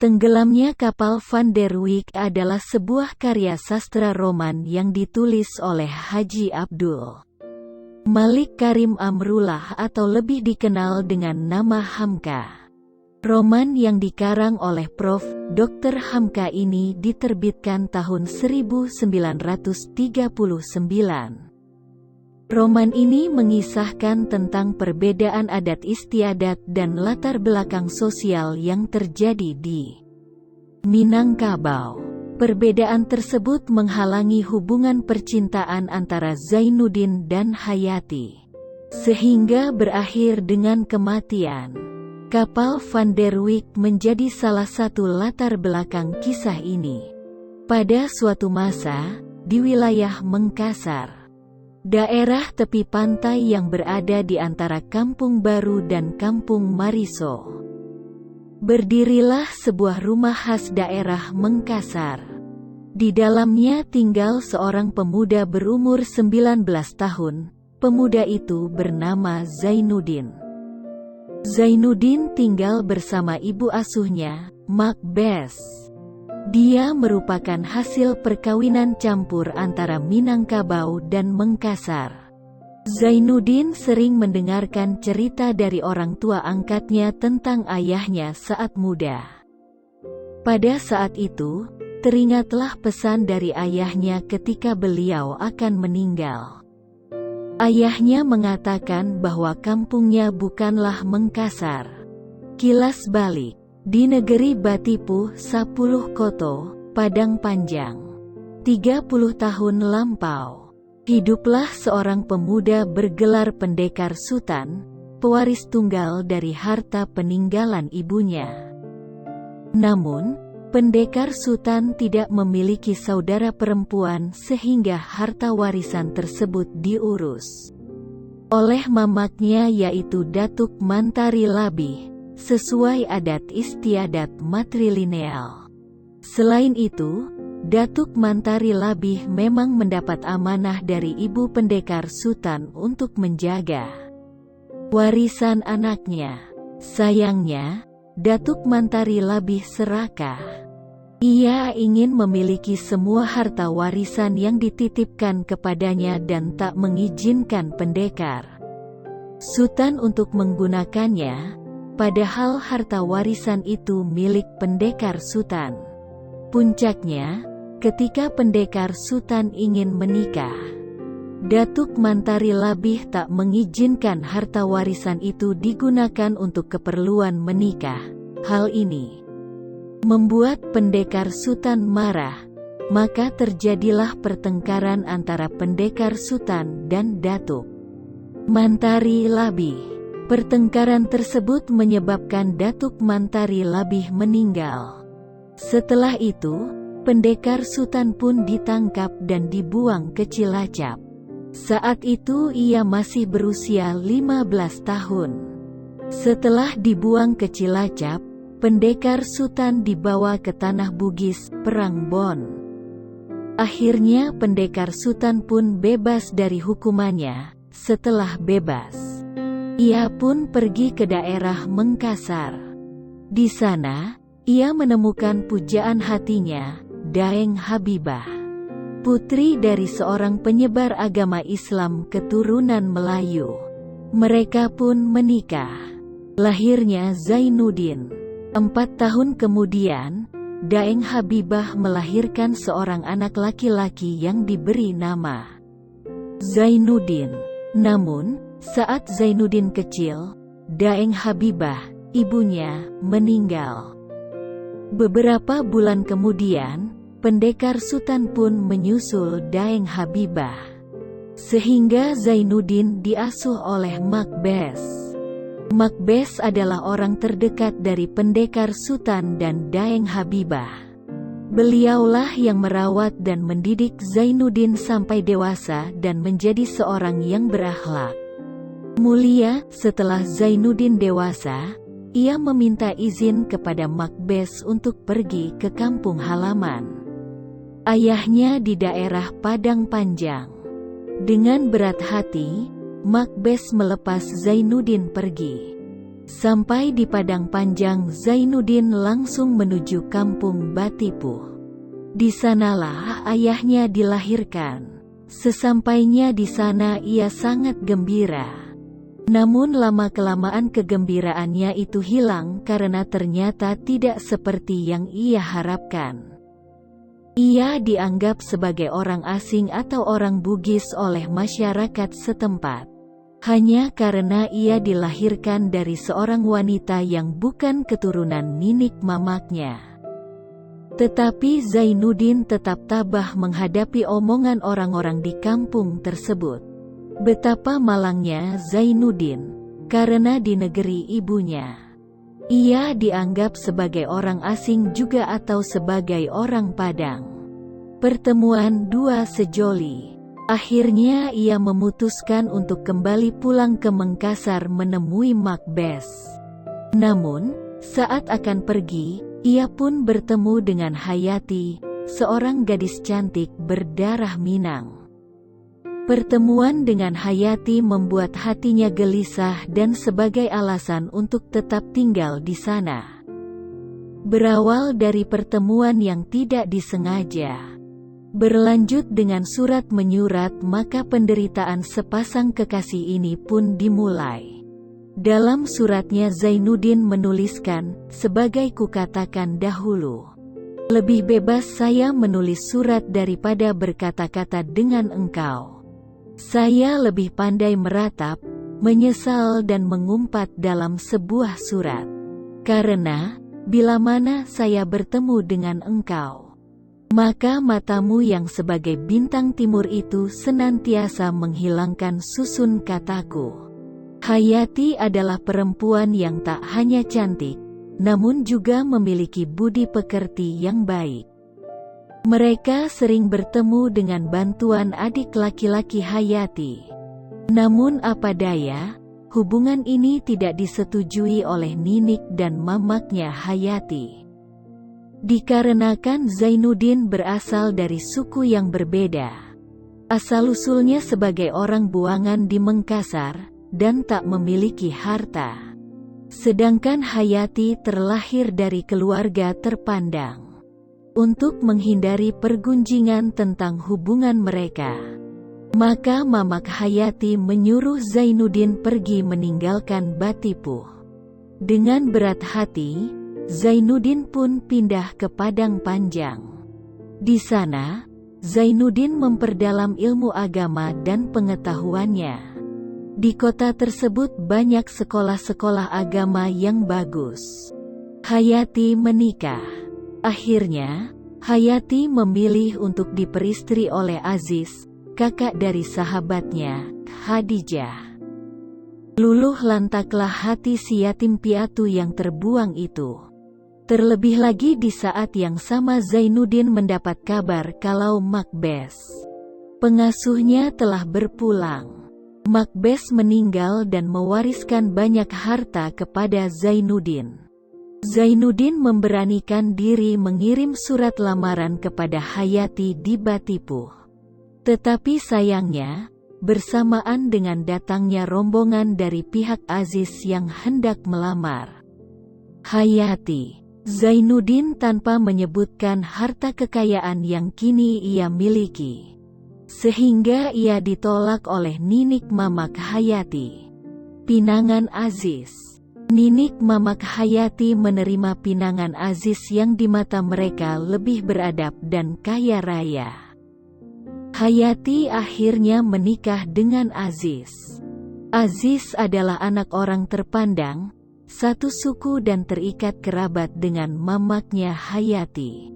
Tenggelamnya Kapal Van der Wijk adalah sebuah karya sastra roman yang ditulis oleh Haji Abdul Malik Karim Amrullah atau lebih dikenal dengan nama Hamka. Roman yang dikarang oleh Prof. Dr. Hamka ini diterbitkan tahun 1939. Roman ini mengisahkan tentang perbedaan adat istiadat dan latar belakang sosial yang terjadi di Minangkabau. Perbedaan tersebut menghalangi hubungan percintaan antara Zainuddin dan Hayati, sehingga berakhir dengan kematian. Kapal Van der Wijk menjadi salah satu latar belakang kisah ini. Pada suatu masa, di wilayah Mengkasar, daerah tepi pantai yang berada di antara Kampung Baru dan Kampung Mariso, berdirilah sebuah rumah khas daerah Mengkasar. Di dalamnya tinggal seorang pemuda berumur 19 tahun. Pemuda itu bernama Zainuddin. Zainuddin tinggal bersama ibu asuhnya, Mak Bes. Dia merupakan hasil perkawinan campur antara Minangkabau dan Mengkasar. Zainuddin sering mendengarkan cerita dari orang tua angkatnya tentang ayahnya saat muda. Pada saat itu, teringatlah pesan dari ayahnya ketika beliau akan meninggal. Ayahnya mengatakan bahwa kampungnya bukanlah Mengkasar. Kilas balik, di negeri Batipuh 10 Koto, Padang Panjang. 30 tahun lampau, hiduplah seorang pemuda bergelar Pendekar Sutan, pewaris tunggal dari harta peninggalan ibunya. Namun, Pendekar Sutan tidak memiliki saudara perempuan sehingga harta warisan tersebut diurus oleh mamaknya yaitu Datuk Mantari Labih, sesuai adat istiadat matrilineal. Selain itu, Datuk Mantari Labih memang mendapat amanah dari ibu Pendekar Sutan untuk menjaga warisan anaknya. Sayangnya, Datuk Mantari Labih serakah. Ia ingin memiliki semua harta warisan yang dititipkan kepadanya dan tak mengizinkan Pendekar Sutan untuk menggunakannya, padahal harta warisan itu milik Pendekar Sutan. Puncaknya, ketika Pendekar Sutan ingin menikah, Datuk Mantari Labih tak mengizinkan harta warisan itu digunakan untuk keperluan menikah. Hal ini membuat Pendekar Sutan marah, maka terjadilah pertengkaran antara Pendekar Sutan dan Datuk Mantari Labih. Pertengkaran tersebut menyebabkan Datuk Mantari Labih meninggal. Setelah itu, Pendekar Sutan pun ditangkap dan dibuang ke Cilacap. Saat itu ia masih berusia 15 tahun. Setelah dibuang ke Cilacap, Pendekar Sutan dibawa ke Tanah Bugis, Perang Bon. Akhirnya Pendekar Sutan pun bebas dari hukumannya. Setelah bebas, ia pun pergi ke daerah Mengkasar. Di sana, ia menemukan pujaan hatinya, Daeng Habibah, putri dari seorang penyebar agama Islam keturunan Melayu. Mereka pun menikah. Lahirnya Zainuddin. 4 tahun kemudian, Daeng Habibah melahirkan seorang anak laki-laki yang diberi nama Zainuddin. Namun, saat Zainuddin kecil, Daeng Habibah, ibunya, meninggal. Beberapa bulan kemudian, Pendekar Sutan pun menyusul Daeng Habibah, sehingga Zainuddin diasuh oleh Mak Bes. Mak Bes adalah orang terdekat dari Pendekar Sutan dan Daeng Habibah. Beliaulah yang merawat dan mendidik Zainuddin sampai dewasa dan menjadi seorang yang berakhlak mulia. Setelah Zainuddin dewasa, ia meminta izin kepada Mak Bes untuk pergi ke kampung halaman ayahnya di daerah Padang Panjang. Dengan berat hati, Mak Bes melepas Zainuddin pergi. Sampai di Padang Panjang, Zainuddin langsung menuju kampung Batipuh. Di sanalah ayahnya dilahirkan. Sesampainya di sana ia sangat gembira. Namun lama-kelamaan kegembiraannya itu hilang karena ternyata tidak seperti yang ia harapkan. Ia dianggap sebagai orang asing atau orang Bugis oleh masyarakat setempat. Hanya karena ia dilahirkan dari seorang wanita yang bukan keturunan ninik mamaknya. Tetapi Zainuddin tetap tabah menghadapi omongan orang-orang di kampung tersebut. Betapa malangnya Zainuddin, karena di negeri ibunya ia dianggap sebagai orang asing juga atau sebagai orang Padang. Pertemuan dua sejoli. Akhirnya ia memutuskan untuk kembali pulang ke Mengkasar menemui Mak Bes. Namun, saat akan pergi, ia pun bertemu dengan Hayati, seorang gadis cantik berdarah Minang. Pertemuan dengan Hayati membuat hatinya gelisah dan sebagai alasan untuk tetap tinggal di sana. Berawal dari pertemuan yang tidak disengaja, berlanjut dengan surat menyurat, maka penderitaan sepasang kekasih ini pun dimulai. Dalam suratnya Zainuddin menuliskan, sebagai kukatakan dahulu, lebih bebas saya menulis surat daripada berkata-kata dengan engkau. Saya lebih pandai meratap, menyesal dan mengumpat dalam sebuah surat. Karena, bila mana saya bertemu dengan engkau, maka matamu yang sebagai bintang timur itu senantiasa menghilangkan susun kataku. Hayati adalah perempuan yang tak hanya cantik, namun juga memiliki budi pekerti yang baik. Mereka sering bertemu dengan bantuan adik laki-laki Hayati. Namun apa daya, hubungan ini tidak disetujui oleh ninik dan mamaknya Hayati. Dikarenakan Zainuddin berasal dari suku yang berbeda. Asal-usulnya sebagai orang buangan di Mengkasar, dan tak memiliki harta. Sedangkan Hayati terlahir dari keluarga terpandang. Untuk menghindari pergunjingan tentang hubungan mereka, maka mamak Hayati menyuruh Zainuddin pergi meninggalkan Batipuh. Dengan berat hati, Zainuddin pun pindah ke Padang Panjang. Di sana, Zainuddin memperdalam ilmu agama dan pengetahuannya. Di kota tersebut banyak sekolah-sekolah agama yang bagus. Hayati menikah. Akhirnya, Hayati memilih untuk diperistri oleh Aziz, kakak dari sahabatnya, Khadijah. Luluh lantaklah hati si yatim piatu yang terbuang itu. Terlebih lagi di saat yang sama Zainuddin mendapat kabar kalau Mak Bes, pengasuhnya, telah berpulang. Mak Bes meninggal dan mewariskan banyak harta kepada Zainuddin. Zainuddin memberanikan diri mengirim surat lamaran kepada Hayati di Batipuh. Tetapi sayangnya, bersamaan dengan datangnya rombongan dari pihak Aziz yang hendak melamar Hayati, Zainuddin tanpa menyebutkan harta kekayaan yang kini ia miliki, sehingga ia ditolak oleh ninik mamak Hayati. Pinangan Aziz. Ninik mamak Hayati menerima pinangan Aziz yang di mata mereka lebih beradab dan kaya raya. Hayati akhirnya menikah dengan Aziz. Aziz adalah anak orang terpandang, satu suku dan terikat kerabat dengan mamaknya Hayati.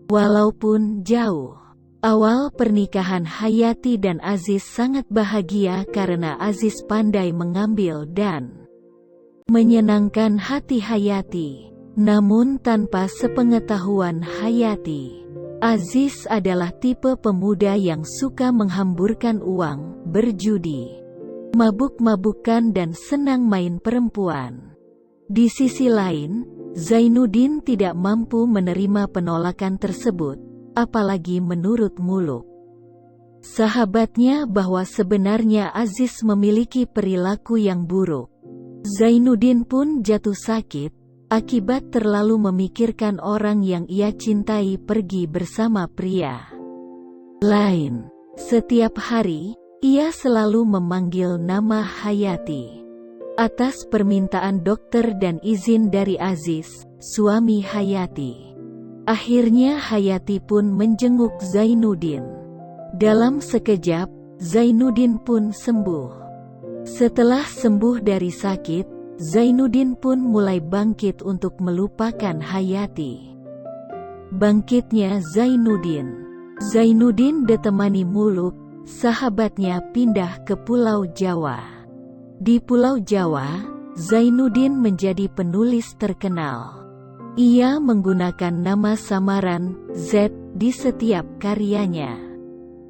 Walaupun jauh, awal pernikahan Hayati dan Aziz sangat bahagia karena Aziz pandai mengambil dan menyenangkan hati Hayati. Namun tanpa sepengetahuan Hayati, Aziz adalah tipe pemuda yang suka menghamburkan uang, berjudi, mabuk-mabukan dan senang main perempuan. Di sisi lain, Zainuddin tidak mampu menerima penolakan tersebut, apalagi menurut muluk sahabatnya bahwa sebenarnya Aziz memiliki perilaku yang buruk. Zainuddin pun jatuh sakit, akibat terlalu memikirkan orang yang ia cintai pergi bersama pria lain. Setiap hari, ia selalu memanggil nama Hayati. Atas permintaan dokter dan izin dari Aziz, suami Hayati. Akhirnya Hayati pun menjenguk Zainuddin. Dalam sekejap, Zainuddin pun sembuh. Setelah sembuh dari sakit, Zainuddin pun mulai bangkit untuk melupakan Hayati. Bangkitnya Zainuddin. Zainuddin ditemani Muluk, sahabatnya pindah ke Pulau Jawa. Di Pulau Jawa, Zainuddin menjadi penulis terkenal. Ia menggunakan nama samaran Z di setiap karyanya.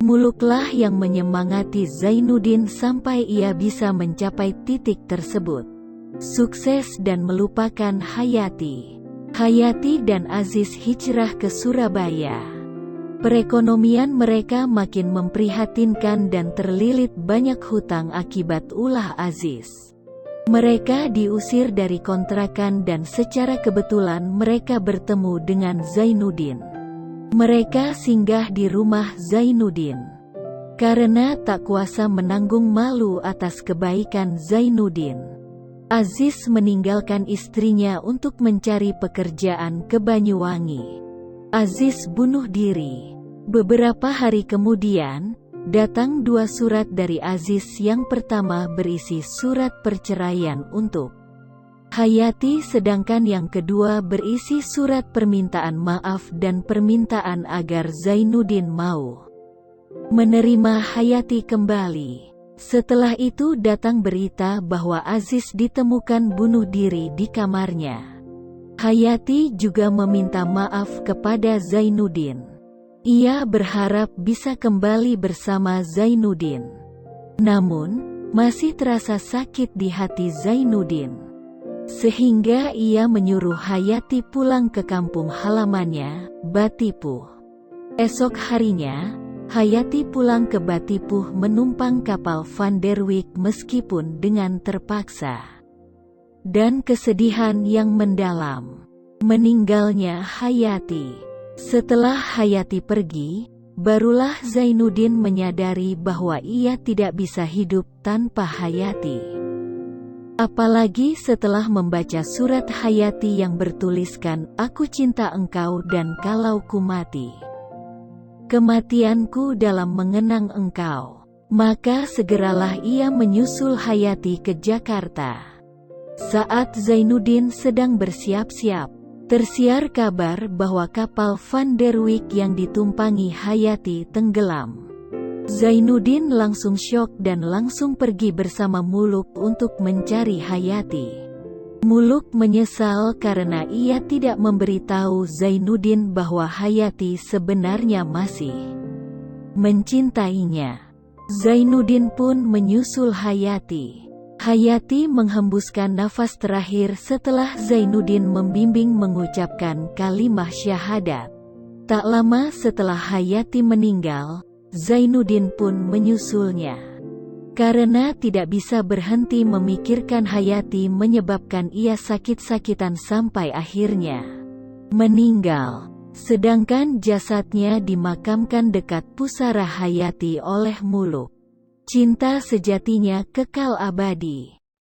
Muluklah yang menyemangati Zainuddin sampai ia bisa mencapai titik tersebut. Sukses dan melupakan Hayati. Hayati dan Aziz hijrah ke Surabaya. Perekonomian mereka makin memprihatinkan dan terlilit banyak hutang akibat ulah Aziz. Mereka diusir dari kontrakan dan secara kebetulan mereka bertemu dengan Zainuddin. Mereka singgah di rumah Zainuddin. Karena tak kuasa menanggung malu atas kebaikan Zainuddin, Aziz meninggalkan istrinya untuk mencari pekerjaan ke Banyuwangi. Aziz bunuh diri. Beberapa hari kemudian, datang 2 surat dari Aziz. Yang pertama berisi surat perceraian untuk Hayati, sedangkan yang kedua berisi surat permintaan maaf dan permintaan agar Zainuddin mau menerima Hayati kembali. Setelah itu datang berita bahwa Aziz ditemukan bunuh diri di kamarnya. Hayati juga meminta maaf kepada Zainuddin. Ia berharap bisa kembali bersama Zainuddin. Namun, masih terasa sakit di hati Zainuddin. Sehingga ia menyuruh Hayati pulang ke kampung halamannya, Batipuh. Esok harinya, Hayati pulang ke Batipuh menumpang kapal Van der Wijk meskipun dengan terpaksa. Dan kesedihan yang mendalam. Meninggalnya Hayati. Setelah Hayati pergi, barulah Zainuddin menyadari bahwa ia tidak bisa hidup tanpa Hayati. Apalagi setelah membaca surat Hayati yang bertuliskan, "Aku cinta engkau dan kalau ku mati, kematianku dalam mengenang engkau." Maka segeralah ia menyusul Hayati ke Jakarta. Saat Zainuddin sedang bersiap-siap, tersiar kabar bahwa kapal Van der Wijk yang ditumpangi Hayati tenggelam. Zainuddin langsung syok dan langsung pergi bersama Muluk untuk mencari Hayati. Muluk menyesal karena ia tidak memberitahu Zainuddin bahwa Hayati sebenarnya masih mencintainya. Zainuddin pun menyusul Hayati. Hayati menghembuskan nafas terakhir setelah Zainuddin membimbing mengucapkan kalimah syahadat. Tak lama setelah Hayati meninggal, Zainuddin pun menyusulnya. Karena tidak bisa berhenti memikirkan Hayati menyebabkan ia sakit-sakitan sampai akhirnya meninggal. Sedangkan jasadnya dimakamkan dekat pusara Hayati oleh Muluk. Cinta sejatinya kekal abadi.